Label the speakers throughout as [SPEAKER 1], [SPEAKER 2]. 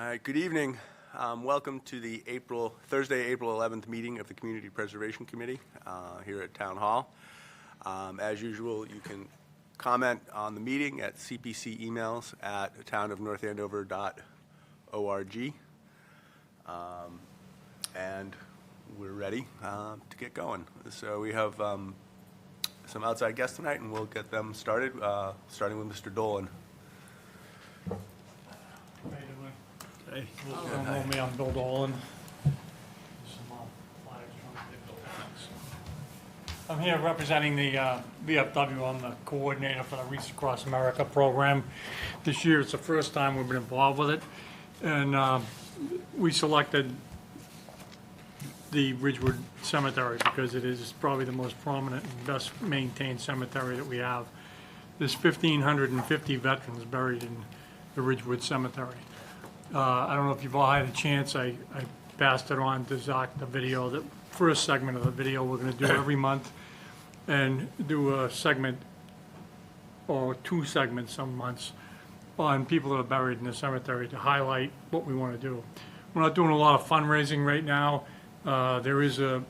[SPEAKER 1] All right, good evening. Welcome to the Thursday, April 11th meeting of the Community Preservation Committee here at Town Hall. As usual, you can comment on the meeting at CPC emails at townofnorthandover.org. And we're ready to get going. So we have some outside guests tonight, and we'll get them started, starting with Mr. Dolan.
[SPEAKER 2] How you doing? Hey. Don't know me, I'm Bill Dolan. I'm here representing the VFW. I'm the coordinator for the Wreaths Across America program. This year it's the first time we've been involved with it. And we selected the Ridgewood Cemetery because it is probably the most prominent and best maintained cemetery that we have. There's 1,550 veterans buried in the Ridgewood Cemetery. I don't know if you've all had a chance. I passed it on to Zach, the video, the first segment of the video we're going to do every month, and do a segment or two segments some months on people that are buried in the cemetery to highlight what we want to do. We're not doing a lot of fundraising right now. There is a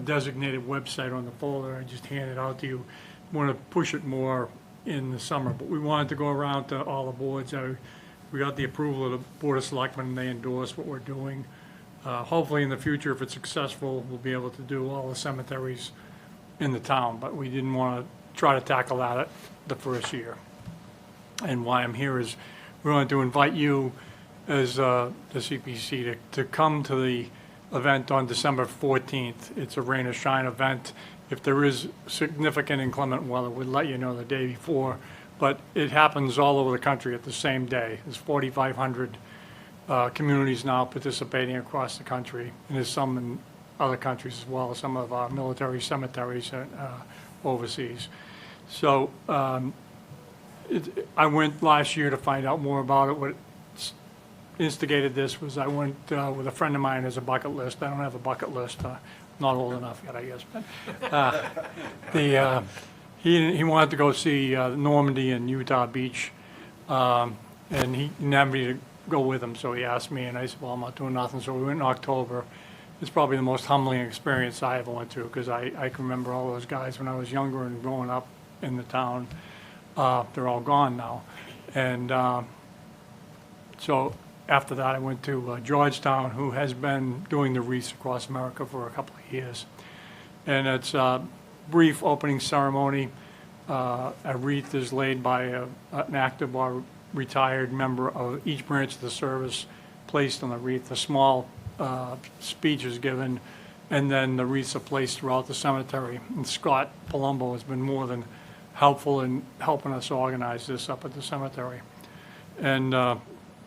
[SPEAKER 2] designated website on the folder. I just handed out to you. We want to push it more in the summer, but we wanted to go around to all the boards. We got the approval of the Board of Selectmen, and they endorsed what we're doing. Hopefully in the future, if it's successful, we'll be able to do all the cemeteries in the town, but we didn't want to try to tackle that the first year. And why I'm here is we want to invite you as the CPC to come to the event on December 14th. It's a rain or shine event. If there is significant inclement weather, we'll let you know the day before. But it happens all over the country at the same day. There's 4,500 communities now participating across the country, and there's some in other countries as well, some of our military cemeteries overseas. So I went last year to find out more about it. What instigated this was I went with a friend of mine as a bucket list. I don't have a bucket list, not old enough yet, I guess. But he wanted to go see Normandy and Utah Beach, and he never me to go with him, so he asked me, and I said, well, I'm not doing nothing. So we went in October. It's probably the most humbling experience I ever went through, because I can remember all those guys when I was younger and growing up in the town. They're all gone now. And so after that, I went to Georgetown, who has been doing the Wreaths Across America for a couple of years. And it's a brief opening ceremony. A wreath is laid by an active or retired member of each branch of the service, placed on the wreath. A small speech is given, and then the wreaths are placed throughout the cemetery. And Scott Palumbo has been more than helpful in helping us organize this up at the cemetery. And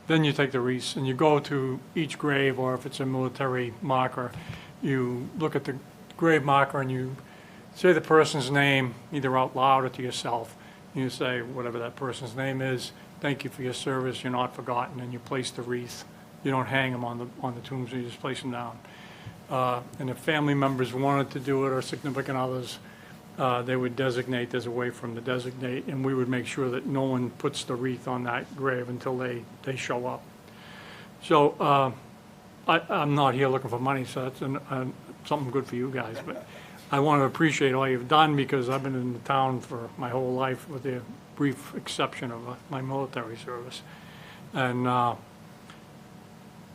[SPEAKER 2] then you take the wreaths and you go to each grave, or if it's a military marker, you look at the grave marker and you say the person's name either out loud or to yourself. You say whatever that person's name is. Thank you for your service. You're not forgotten, and you place the wreath. You don't hang them on the tombs. You just place them down. And if family members wanted to do it, or significant others, they would designate. There's a way for them to designate, and we would make sure that no one puts the wreath on that grave until they show up. So I'm not here looking for money, so that's something good for you guys. But I want to appreciate all you've done, because I've been in the town for my whole life, with the brief exception of my military service. And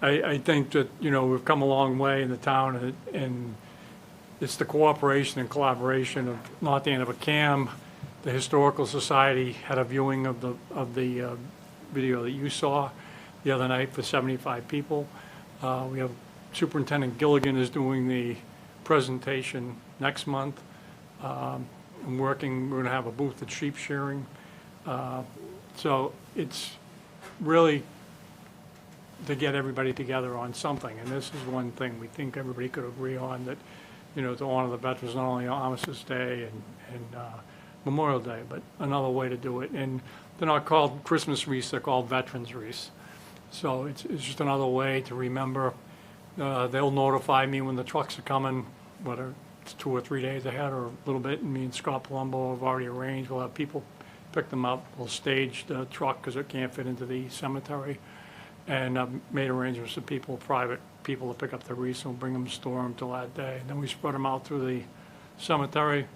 [SPEAKER 2] I think that, we've come a long way in the town, and it's the cooperation and collaboration of North Andover GovCAM. The Historical Society had a viewing of the video that you saw the other night for 75 people. We have Superintendent Gilligan is doing the presentation next month. We're going to have a booth at sheep shearing. So it's really to get everybody together on something, and this is one thing we think everybody could agree on, that to honor the veterans, not only on Armistice Day and Memorial Day, but another way to do it. And they're not called Christmas wreaths, they're called Veterans Wreaths. So it's just another way to remember. They'll notify me when the trucks are coming, whether it's 2 or 3 days ahead or a little bit, and me and Scott Palumbo have already arranged. We'll have people pick them up. We'll stage the truck because it can't fit into the cemetery. and made arrangements for people, private people, to pick up the wreaths and bring them, store them till that day. And then we spread them out through the cemetery,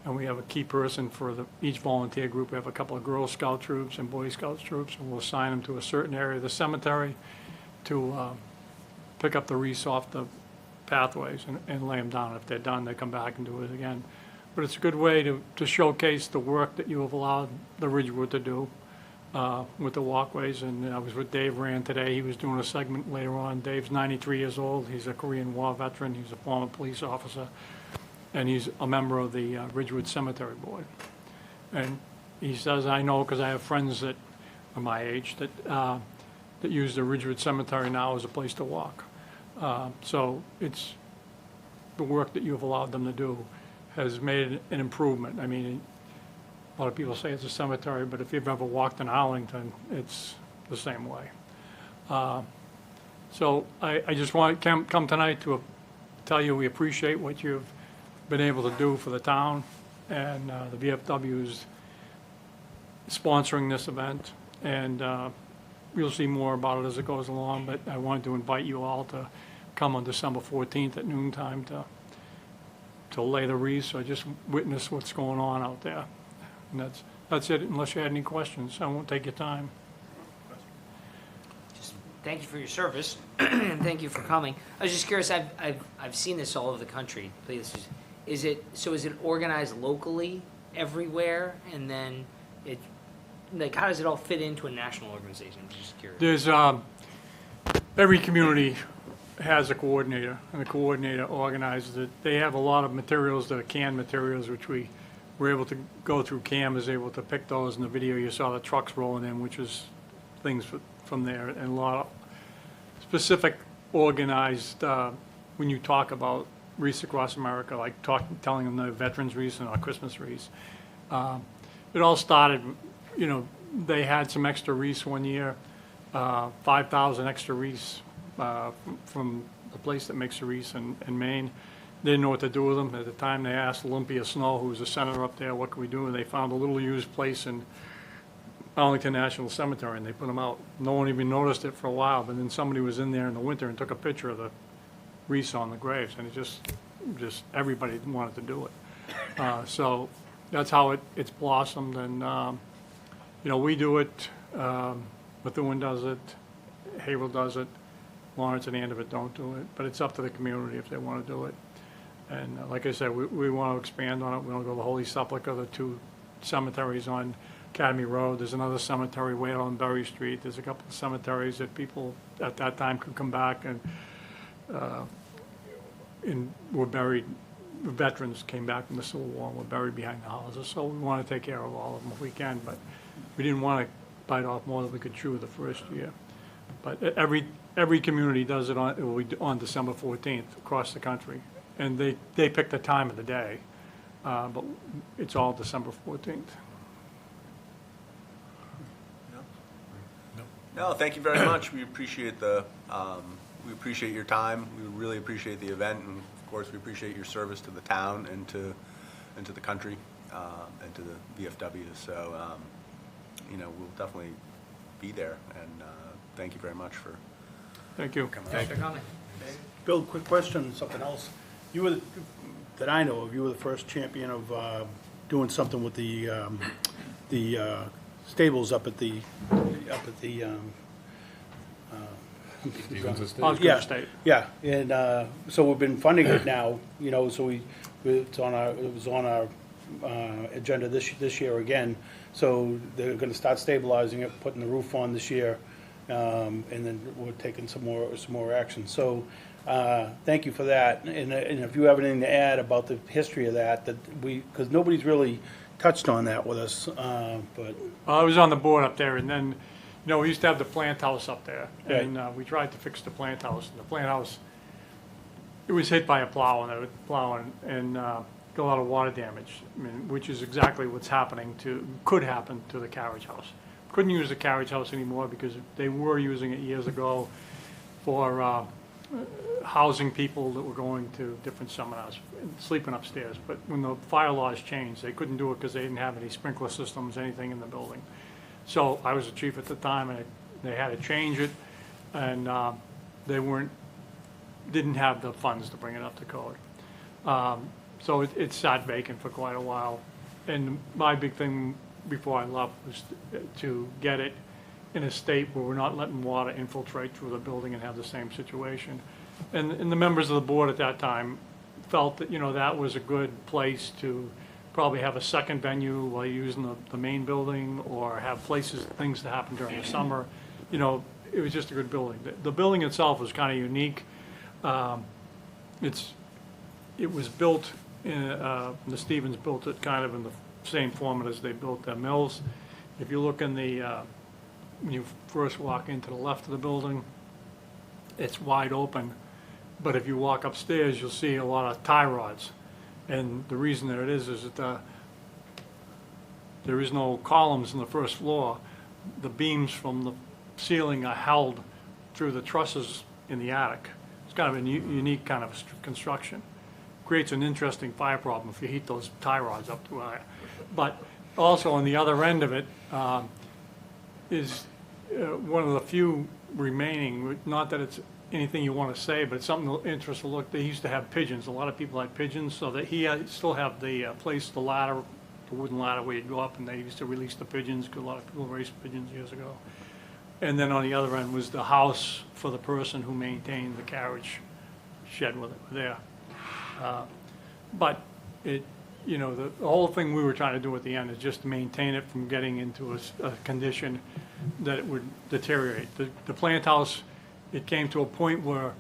[SPEAKER 2] and we have a key person for each volunteer group. We have a couple of Girl Scout troops and Boy Scout troops, and we'll assign them to a certain area of the cemetery to pick up the wreaths off the pathways and lay them down. If they're done, they come back and do it again. But it's a good way to showcase the work that you have allowed the Ridgewood to do with the walkways. And I was with Dave Rand today. He was doing a segment later on. Dave's 93 years old. He's a Korean War veteran. He's a former police officer. And he's a member of the Ridgewood Cemetery Board. And he says, I know because I have friends that are my age that use the Ridgewood Cemetery now as a place to walk. So it's the work that you've allowed them to do has made an improvement. I mean, a lot of people say it's a cemetery, but if you've ever walked in Arlington, it's the same way. So I just want to come tonight to tell you we appreciate what you've been able to do for the town, and the VFW is sponsoring this event, and you'll see more about it as it goes along, but I wanted to invite you all to come on December 14th at noontime to lay the wreaths or just witness what's going on out there. And that's it, unless you had any questions. I won't take your time.
[SPEAKER 3] Just thank you for your service, and thank you for coming. I was just curious, I've seen this all over the country. Please, is it organized locally everywhere, and then how does it all fit into a national organization? I'm just curious.
[SPEAKER 2] There's, every community has a coordinator, and the coordinator organizes it. They have a lot of materials that are canned materials, which we were able to go through. CAM is able to pick those. In the video, you saw the trucks rolling in, which is things from there, and a lot of specific organized, when you talk about wreaths across America, like telling them the veterans wreaths and our Christmas wreaths. It all started, they had some extra wreaths one year, 5,000 extra wreaths from the place that makes the wreaths in Maine. They didn't know what to do with them. At the time, they asked Olympia Snow, who was the senator up there, what can we do? And they found a little used place in Arlington National Cemetery, and they put them out. No one even noticed it for a while, but then somebody was in there in the winter and took a picture of the wreaths on the graves, and it just everybody wanted to do it. So that's how it's blossomed, and we do it. Bethune does it. Haverhill does it. Lawrence and Andover don't do it, but it's up to the community if they want to do it. And like I said, we want to expand on it. We want to go to the Holy Sepulchre, the two cemeteries on Academy Road. There's another cemetery way out on Berry Street. There's a couple of cemeteries that people at that time could come back and were buried. Veterans came back from the Civil War and were buried behind the houses. So we want to take care of all of them if we can, but we didn't want to bite off more than we could chew the first year. But every community does it it will be on December 14th across the country. And they pick the time of the day, but it's all December 14th.
[SPEAKER 1] No, thank you very much. We appreciate we appreciate your time. We really appreciate the event, and of course, we appreciate your service to the town and to the country and to the VFW. So, we'll definitely be there. And thank you very much for
[SPEAKER 2] Thank you.
[SPEAKER 1] coming.
[SPEAKER 3] Thanks for coming.
[SPEAKER 4] Bill, quick question, something else. You were, that I know of, you were the first champion of doing something with the stables up at the
[SPEAKER 2] Osgood
[SPEAKER 4] yeah,
[SPEAKER 2] Estate.
[SPEAKER 4] yeah, and so we've been funding it now, so it was on our agenda this year again. So they're going to start stabilizing it, putting the roof on this year, and then we're taking some more action. So thank you for that. And if you have anything to add about the history of that because nobody's really touched on that with us, but.
[SPEAKER 2] I was on the board up there, and then, we used to have the plant house up there,
[SPEAKER 4] Right.
[SPEAKER 2] and we tried to fix the plant house. And the plant house, it was hit by a plow, and got a lot of water damage. Which is exactly what's could happen to the carriage house. Couldn't use the carriage house anymore because they were using it years ago for housing people that were going to different seminars, sleeping upstairs. But when the fire laws changed, they couldn't do it because they didn't have any sprinkler systems, anything in the building. So I was the chief at the time, and they had to change it. and they didn't have the funds to bring it up to code. So it sat vacant for quite a while. And my big thing before I left was to get it in a state where we're not letting water infiltrate through the building and have the same situation. And the members of the board at that time felt that, that was a good place to probably have a second venue while you're using the main building, or have things to happen during the summer. It was just a good building. The building itself was kind of unique. It was built the Stevens built it kind of in the same format as they built their mills. If you look in when you first walk into the left of the building, it's wide open. But if you walk upstairs, you'll see a lot of tie rods. And the reason that it is that there is no columns in the first floor. The beams from the ceiling are held through the trusses in the attic. It's kind of a unique kind of construction. Creates an interesting fire problem if you heat those tie rods up too high. But also on the other end of it is one of the few remaining, not that it's anything you want to say, but it's something interesting to look. They used to have pigeons. A lot of people had pigeons, so that still have the place, the ladder, the wooden ladder where you'd go up, and they used to release the pigeons, because a lot of people raised pigeons years ago. And then on the other end was the house for the person who maintained the carriage shed with it there. But the whole thing we were trying to do at the end is just to maintain it from getting into a condition that it would deteriorate. The plant house, it came to a point where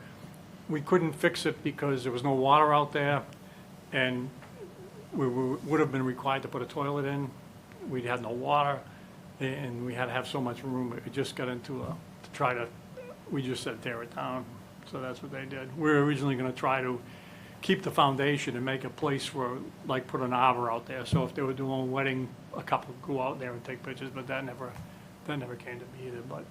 [SPEAKER 2] we couldn't fix it because there was no water out there, and we would have been required to put a toilet in. We'd had no water, and we had to have so much room. It just got into we just said tear it down. So that's what they did. We were originally going to try to keep the foundation and make a place where, like, put an arbor out there. So if they were doing a wedding, a couple would go out there and take pictures, but that never came to be either. But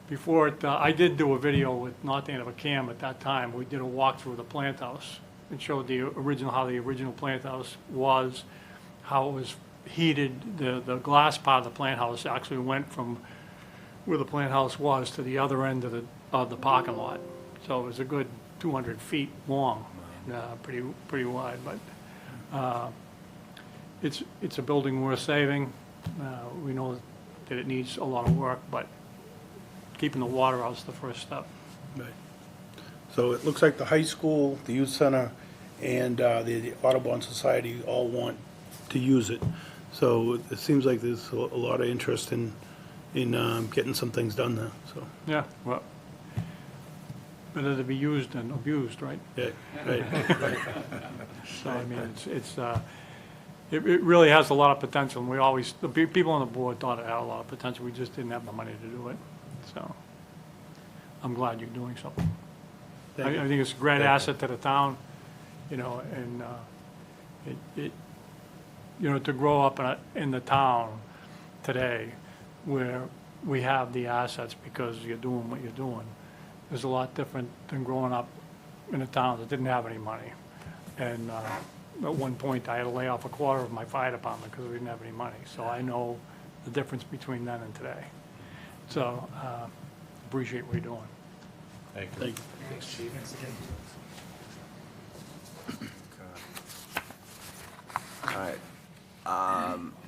[SPEAKER 2] before it, I did do a video with not the GovCAM at that time. We did a walkthrough of the plant how the original plant house was, how it was heated. The glass part of the plant house actually went from where the plant house was to the other end of the parking lot. So it was a good 200 feet long, pretty wide. But it's a building worth saving. We know that it needs a lot of work, but keeping the water out is the first step.
[SPEAKER 4] Right. So it looks like the high school, the youth center, and the Audubon Society all want to use it. So it seems like there's a lot of interest in getting some things done there, so.
[SPEAKER 2] Yeah, well, better to be used than abused, right?
[SPEAKER 4] Yeah, right.
[SPEAKER 2] So, I mean, it really has a lot of potential, and the people on the board thought it had a lot of potential. We just didn't have the money to do it. So I'm glad you're doing something. I think it's a great asset to the town, and to grow up in the town today where we have the assets because you're doing what you're doing is a lot different than growing up in a town that didn't have any money. And at one point, I had to lay off a quarter of my fire department because we didn't have any money. So I know the difference between then and today. So appreciate what you're doing.
[SPEAKER 5] Thank you.
[SPEAKER 4] Thank you.
[SPEAKER 3] Thanks, Chief.
[SPEAKER 1] All right.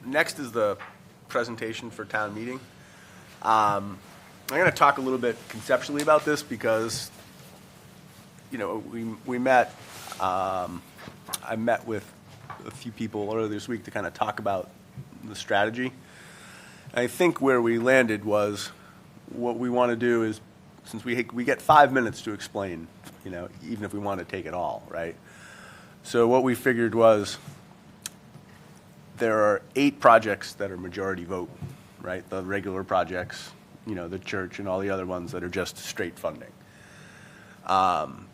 [SPEAKER 1] Next is the presentation for town meeting. I'm going to talk a little bit conceptually about this because, we met, I met with a few people earlier this week to kind of talk about the strategy. I think where we landed was what we want to do is, since we get 5 minutes to explain, even if we want to take it all, right? So what we figured was there are 8 projects that are majority vote, right? The regular projects, the church and all the other ones that are just straight funding. And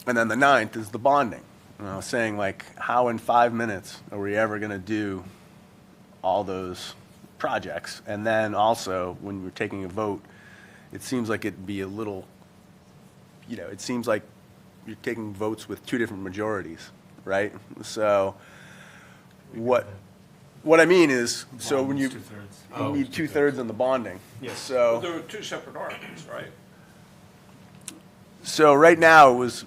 [SPEAKER 1] then the 9th is the bonding. And I was saying, how in 5 minutes are we ever going to do all those projects? And then also, when we're taking a vote, it seems like it'd be a little, it seems like you're taking votes with 2 different majorities, right? So what I mean is, so when you need 2/3 in the bonding.
[SPEAKER 5] Yes.
[SPEAKER 1] So
[SPEAKER 6] There were 2 separate articles, right?
[SPEAKER 1] So right now, it was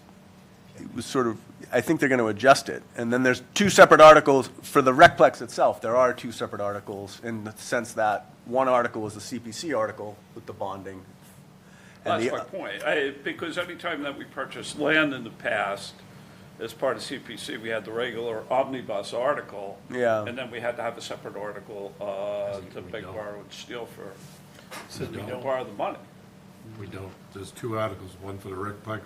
[SPEAKER 1] sort of, I think they're going to adjust it. And then there's two separate articles for the Recplex itself. There are two separate articles in the sense that one article is the CPC article with the bonding. And
[SPEAKER 5] That's my point. Because anytime that we purchased land in the past, as part of CPC, we had the regular omnibus article.
[SPEAKER 1] Yeah.
[SPEAKER 5] And then we had to have a separate article to beg, borrow, and steal for, to borrow the money.
[SPEAKER 6] We don't. There's two articles, one for the Recplex,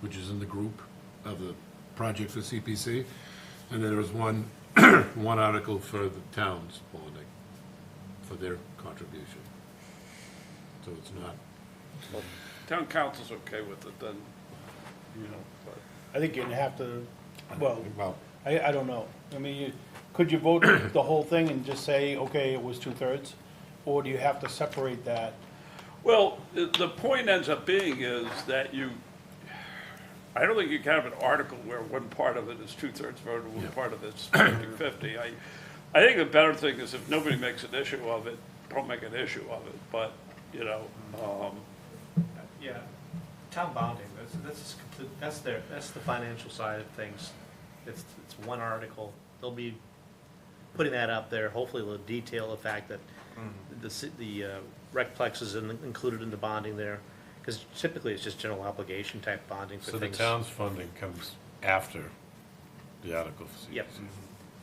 [SPEAKER 6] which is in the group of the project for CPC, and then there was one, one article for the town's bonding, for their contribution. So it's not,
[SPEAKER 5] Well, town council's okay with it then, you know, but.
[SPEAKER 4] I think you'd have to, well,
[SPEAKER 6] well,
[SPEAKER 4] I don't know. I mean, could you vote the whole thing and just say, okay, it was 2/3? Or do you have to separate that?
[SPEAKER 5] Well, the point ends up being is that I don't think you can have an article where one part of it is 2/3 voted, one part of it's 50-50. I think the better thing is if nobody makes an issue of it, don't make an issue of it, but, you know,
[SPEAKER 7] Yeah, town bonding, that's the financial side of things. It's one article. They'll be putting that up there. Hopefully they'll detail the fact that the Recplex is included in the bonding there. Because typically it's just general obligation type bonding for
[SPEAKER 6] so the
[SPEAKER 7] things.
[SPEAKER 6] town's funding comes after the article for CPC.
[SPEAKER 7] Yep,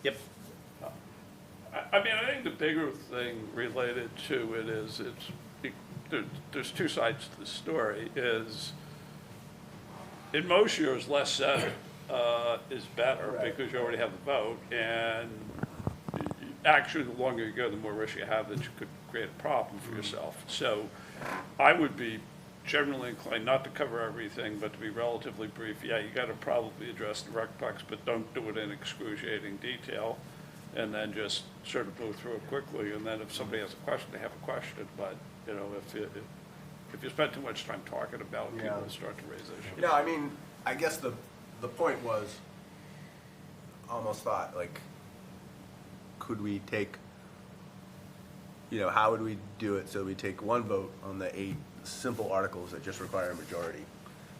[SPEAKER 7] yep.
[SPEAKER 5] I mean, I think the bigger thing related to it is there's two sides to the story, is in most years, less said is better because you already have the vote, and actually, the longer you go, the more risk you have that you could create a problem for yourself. So I would be generally inclined not to cover everything, but to be relatively brief. Yeah, you gotta probably address the Recplex, but don't do it in excruciating detail, and then just sort of move through it quickly, and then if somebody has a question, they have a question, but, you know, if you spend too much time talking about it, people
[SPEAKER 1] Yeah.
[SPEAKER 5] will start to raise issues.
[SPEAKER 1] You know, I mean, I guess the point was, almost thought, like, could we take, you know, how would we do it so we take one vote on the 8 simple articles that just require a majority,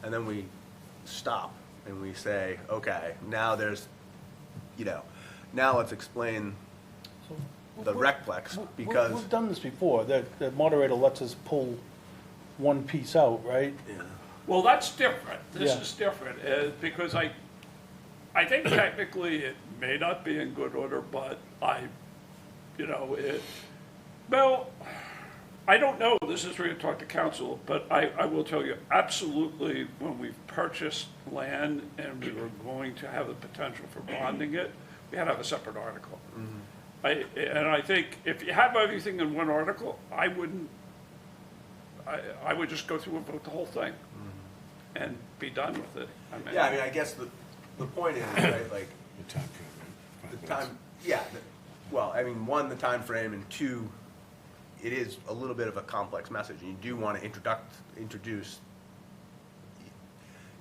[SPEAKER 1] and then we stop and we say, okay, now there's, you know, now let's explain the Recplex, because.
[SPEAKER 4] We've done this before. The moderator lets us pull one piece out, right?
[SPEAKER 1] Yeah.
[SPEAKER 5] Well, that's different. This
[SPEAKER 4] Yeah.
[SPEAKER 5] is different, because I think technically it may not be in good order, but well, I don't know, this is where you talk to council, but I will tell you, absolutely, when we purchased land and we were going to have the potential for bonding it, we had to have a separate article. And I think if you have everything in one article, I would just go through and vote the whole thing and be done with it.
[SPEAKER 1] Yeah, I mean, I guess the point is, right, like,
[SPEAKER 6] The time frame, right?
[SPEAKER 1] the time, yeah, well, I mean, one, the time frame, and two, it is a little bit of a complex message, and you do want to introduce,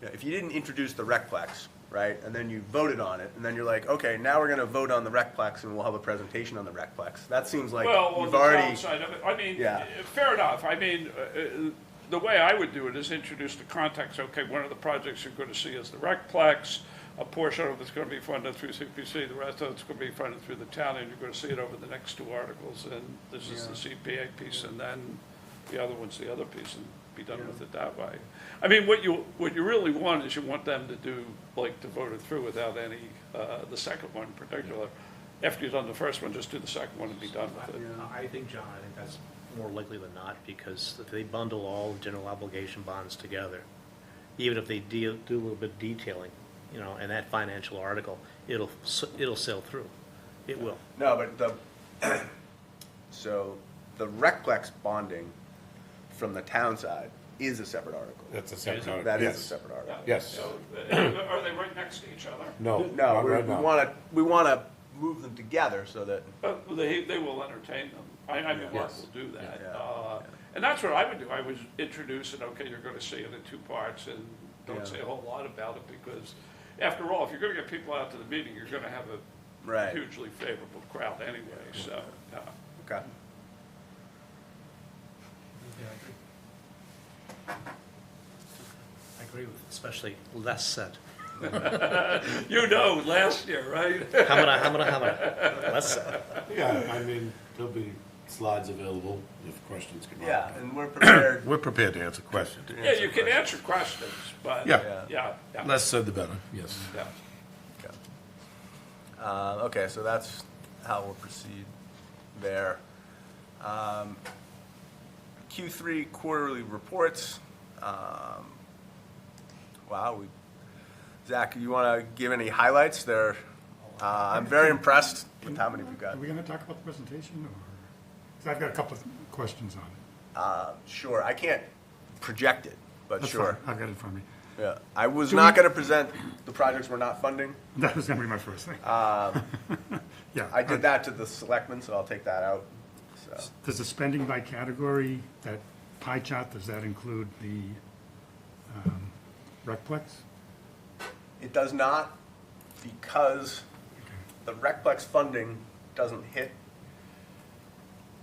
[SPEAKER 1] you know, if you didn't introduce the Recplex, right, and then you voted on it, and then you're like, okay, now we're going to vote on the Recplex, and we'll have a presentation on the Recplex. That seems like
[SPEAKER 5] Well, on
[SPEAKER 1] you've
[SPEAKER 5] the
[SPEAKER 1] already.
[SPEAKER 5] town side of it, I mean,
[SPEAKER 1] Yeah.
[SPEAKER 5] fair enough. I mean, the way I would do it is introduce the context. Okay, one of the projects you're going to see is the Recplex. A portion of it's going to be funded through CPC, the rest of it's going to be funded through the town, and you're going to see it over the next 2 articles. And this is the CPA piece, and then the other one's the other piece, and be done with it that way. I mean, what you really want is you want them to do, like, to vote it through without any, the second one in particular. After you've done the first one, just do the second one and be done with it.
[SPEAKER 7] I think, John, I think that's more likely than not, because if they bundle all general obligation bonds together, even if they do a little bit of detailing, you know, and that financial article, it'll sail through. It will.
[SPEAKER 1] No, but so the Recplex bonding from the town side is a separate article.
[SPEAKER 6] That's a separate article.
[SPEAKER 1] That is a
[SPEAKER 6] Yes.
[SPEAKER 1] separate article.
[SPEAKER 6] Yes.
[SPEAKER 5] So, are they right next to each other?
[SPEAKER 6] No.
[SPEAKER 1] No,
[SPEAKER 6] not
[SPEAKER 1] we
[SPEAKER 6] right now.
[SPEAKER 1] want to move them together so that.
[SPEAKER 5] They will entertain them. I mean, Mark
[SPEAKER 6] Yes.
[SPEAKER 5] will do that.
[SPEAKER 1] Yeah.
[SPEAKER 5] And that's what I would do. I would introduce it, okay, you're gonna see it in 2 parts, and
[SPEAKER 1] Yeah.
[SPEAKER 5] don't say a whole lot about it, because after all, if you're gonna get people out to the meeting, you're gonna have a
[SPEAKER 1] Right.
[SPEAKER 5] hugely favorable crowd anyway, so,
[SPEAKER 1] Okay.
[SPEAKER 7] I agree. agree with, especially less said.
[SPEAKER 5] You know, last year, right?
[SPEAKER 7] Hamada, less said.
[SPEAKER 6] Yeah, I mean, there'll be slides available if questions come up.
[SPEAKER 1] Yeah, and we're prepared.
[SPEAKER 6] We're prepared to answer questions.
[SPEAKER 5] Yeah, you can answer questions, but.
[SPEAKER 6] Yeah.
[SPEAKER 5] Yeah.
[SPEAKER 6] Less said, the better, yes.
[SPEAKER 5] Yeah.
[SPEAKER 1] Okay, so that's how we'll proceed there. Q3 quarterly reports. Wow, Zach, you want to give any highlights there? I'm very impressed with how many we've got.
[SPEAKER 2] Are we going to talk about the presentation, or? 'Cause I've got a couple of questions on it.
[SPEAKER 1] Sure, I can't project it, but
[SPEAKER 2] That's
[SPEAKER 1] sure.
[SPEAKER 2] fine. I've got it in front of me.
[SPEAKER 1] Yeah, I was not going to present the projects we're not funding.
[SPEAKER 2] That was going to be my first thing. Yeah.
[SPEAKER 1] I did that to the selectmen, so I'll take that out. So,
[SPEAKER 2] Does the spending by category, that pie chart, does that include the Recplex?
[SPEAKER 1] it does not, because the Recplex funding doesn't hit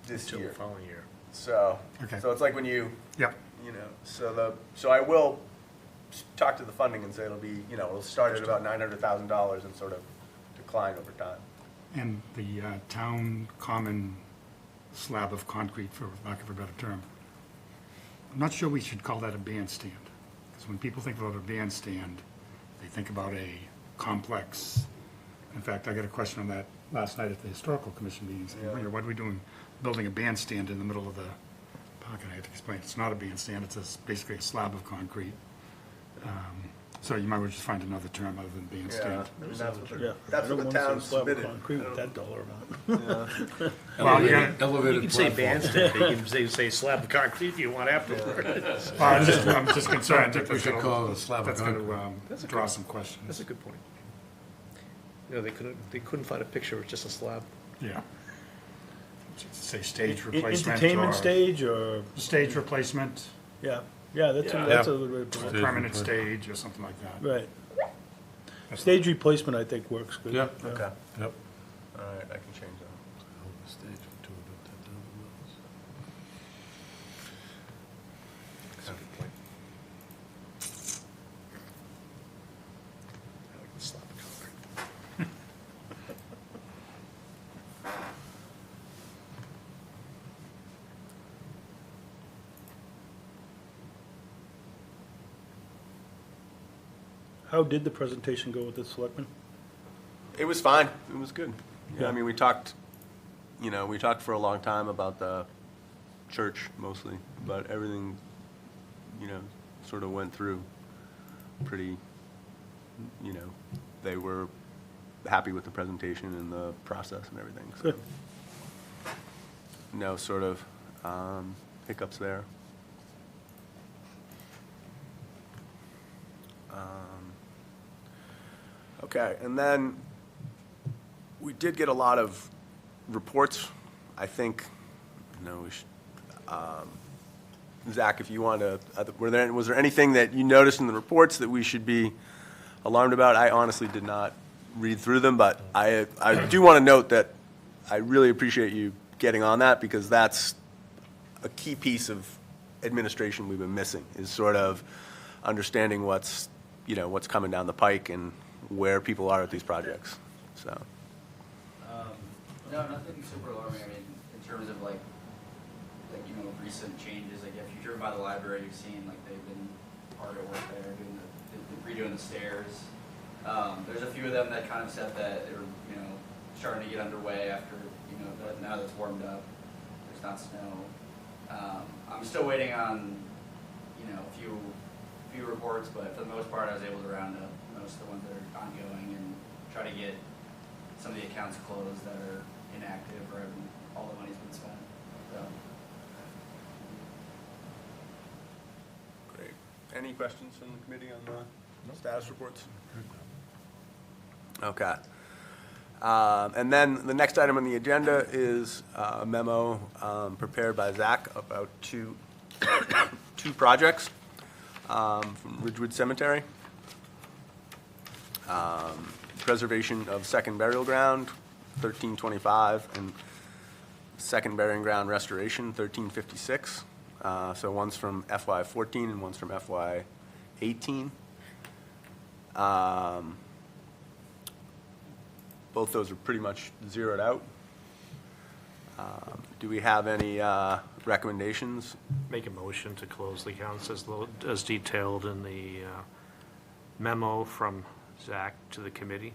[SPEAKER 1] this
[SPEAKER 7] Till
[SPEAKER 1] year.
[SPEAKER 7] the following year.
[SPEAKER 1] So,
[SPEAKER 2] Okay.
[SPEAKER 1] so it's like when you,
[SPEAKER 2] Yep.
[SPEAKER 1] so I will talk to the funding and say it'll be, it'll start at about $900,000 and sort of decline over time.
[SPEAKER 2] And the town common slab of concrete, for lack of a better term. I'm not sure we should call that a bandstand, because when people think about a bandstand, they think about a complex. In fact, I got a question on that last night at the historical commission meeting, saying,
[SPEAKER 1] Yeah.
[SPEAKER 2] what are we doing, building a bandstand in the middle of the park? And I had to explain, it's not a bandstand, it's basically a slab of concrete. So you might well just find another term other than bandstand.
[SPEAKER 1] That's what the town submitted.
[SPEAKER 4] Concrete with that dollar amount.
[SPEAKER 2] Well, you gotta-
[SPEAKER 6] Elevated
[SPEAKER 7] You can say
[SPEAKER 6] platform.
[SPEAKER 7] bandstand, but you can say slab of concrete if you want afterward.
[SPEAKER 2] Well, I'm just concerned that
[SPEAKER 6] We should call it a slab of
[SPEAKER 2] that's going
[SPEAKER 6] concrete.
[SPEAKER 2] to draw some questions.
[SPEAKER 7] That's a good point. You know, they couldn't find a picture with just a slab.
[SPEAKER 2] Yeah. Say stage replacement.
[SPEAKER 4] Entertainment
[SPEAKER 2] or
[SPEAKER 4] stage or,
[SPEAKER 2] Stage replacement,
[SPEAKER 4] yeah,
[SPEAKER 7] that's
[SPEAKER 4] that's
[SPEAKER 6] Yeah.
[SPEAKER 4] a little bit,
[SPEAKER 2] or
[SPEAKER 6] Stage
[SPEAKER 2] permanent
[SPEAKER 6] replacement.
[SPEAKER 2] stage or something like that.
[SPEAKER 4] right. Stage replacement, I think, works good.
[SPEAKER 6] Yeah.
[SPEAKER 1] Okay,
[SPEAKER 6] Yep.
[SPEAKER 1] all right, I can change that.
[SPEAKER 6] Stage for $210,000.
[SPEAKER 7] That's a good point. I like the slab of concrete.
[SPEAKER 4] How did the presentation go with the selectmen?
[SPEAKER 1] It was fine, it was good. Yeah,
[SPEAKER 4] Yeah.
[SPEAKER 1] I mean, we talked for a long time about the church mostly, but everything, sort of went through pretty, they were happy with the presentation and the process and everything. So
[SPEAKER 4] Good.
[SPEAKER 1] no sort of hiccups there. Okay, and then we did get a lot of reports. I think, we should, Zach, if you want to, was there anything that you noticed in the reports that we should be alarmed about? I honestly did not read through them, but I do want to note that I really appreciate you getting on that, because that's a key piece of administration we've been missing, is sort of understanding what's coming down the pike and where people are at these projects, so.
[SPEAKER 8] No, nothing super alarming. I mean, in terms of recent changes, like if you've driven by the library, you've seen they've been hard at work there, redoing the stairs. There's a few of them that kind of said that they were, starting to get underway after, now that it's warmed up, there's not snow. I'm still waiting on, a few reports, but for the most part, I was able to round up most of the ones that are ongoing and try to get some of the accounts closed that are inactive or all the money's been spent. So.
[SPEAKER 1] Great. Any questions from the committee on the status reports? Okay. And then the next item on the agenda is a memo prepared by Zach about two projects from Ridgewood Cemetery. Preservation of second burial ground, 1325, and second burying ground restoration, 1356. So one's from FY14 and one's from FY 18. Both those are pretty much zeroed out. Do we have any recommendations?
[SPEAKER 9] Make a motion to close the accounts as detailed in the memo from Zach to the committee.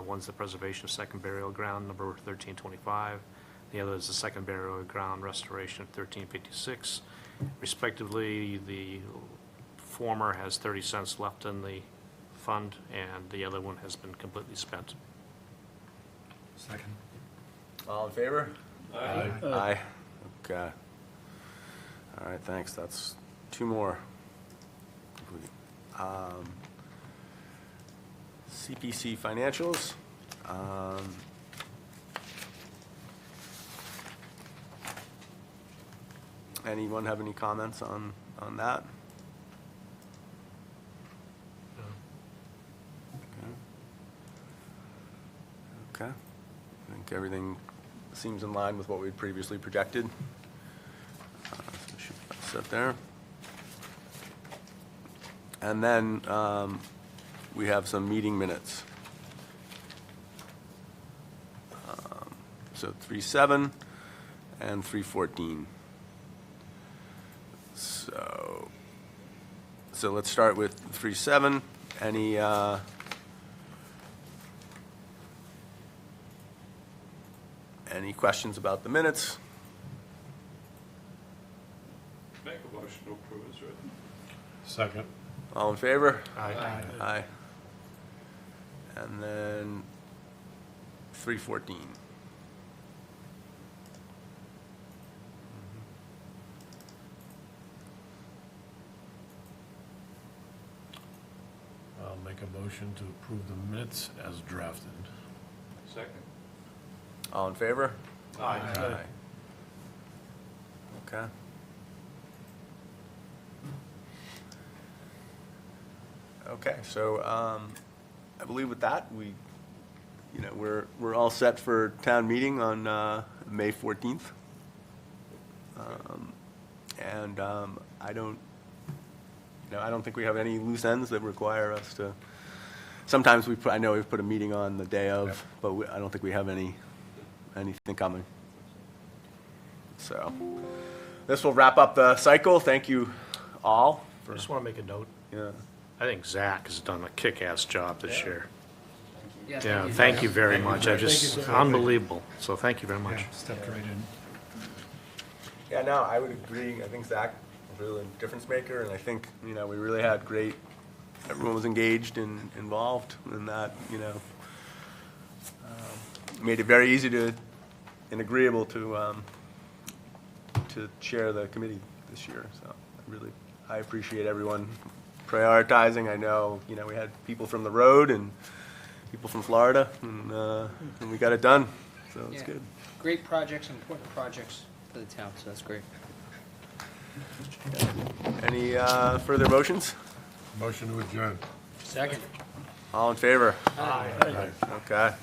[SPEAKER 9] One's the preservation of second burial ground, number 1325. The other is the second burial ground restoration of 1356. Respectively, the former has 30 cents left in the fund, and the other one has been completely spent.
[SPEAKER 6] Second.
[SPEAKER 1] All in favor?
[SPEAKER 5] Aye.
[SPEAKER 1] Aye. Okay. All right, thanks. That's two more. CPC financials. Anyone have any comments on that? Okay. I think everything seems in line with what we'd previously projected. So we should set there. And then we have some meeting minutes. So 3/7 and 3/14. So let's start with 3/7. Any questions about the minutes?
[SPEAKER 5] Make a motion to approve as written.
[SPEAKER 6] Second.
[SPEAKER 1] All in favor?
[SPEAKER 9] Aye.
[SPEAKER 1] Aye. And then 3/14.
[SPEAKER 6] I'll make a motion to approve the minutes as drafted.
[SPEAKER 5] Second.
[SPEAKER 1] All in favor?
[SPEAKER 5] Aye.
[SPEAKER 1] Okay. Okay, so I believe with that, we're all set for town meeting on May 14th. And I don't think we have any loose ends that require us to, sometimes I know we've put a meeting on the day of,
[SPEAKER 6] Yep.
[SPEAKER 1] but I don't think we have anything coming. So this will wrap up the cycle. Thank you all
[SPEAKER 9] I
[SPEAKER 1] for,
[SPEAKER 9] just want to make a note.
[SPEAKER 1] yeah.
[SPEAKER 9] I think Zach has done a kick-ass job this year.
[SPEAKER 3] Yeah,
[SPEAKER 9] Yeah, thank you very much. I just, unbelievable. So thank you very much.
[SPEAKER 6] Stepped right in.
[SPEAKER 1] Yeah, no, I would agree. I think Zach was really a difference maker, and I think, we really had great, everyone was engaged and involved in that, made it very easy and agreeable to chair the committee this year. So I appreciate everyone prioritizing. I know, we had people from the road and people from Florida, and we got it done, so it's
[SPEAKER 3] Yeah.
[SPEAKER 1] good.
[SPEAKER 3] Great projects, important projects for the town, so that's great.
[SPEAKER 1] Any further motions?
[SPEAKER 6] Motion to adjourn.
[SPEAKER 3] Second.
[SPEAKER 1] All in favor?
[SPEAKER 3] Aye.
[SPEAKER 1] Okay.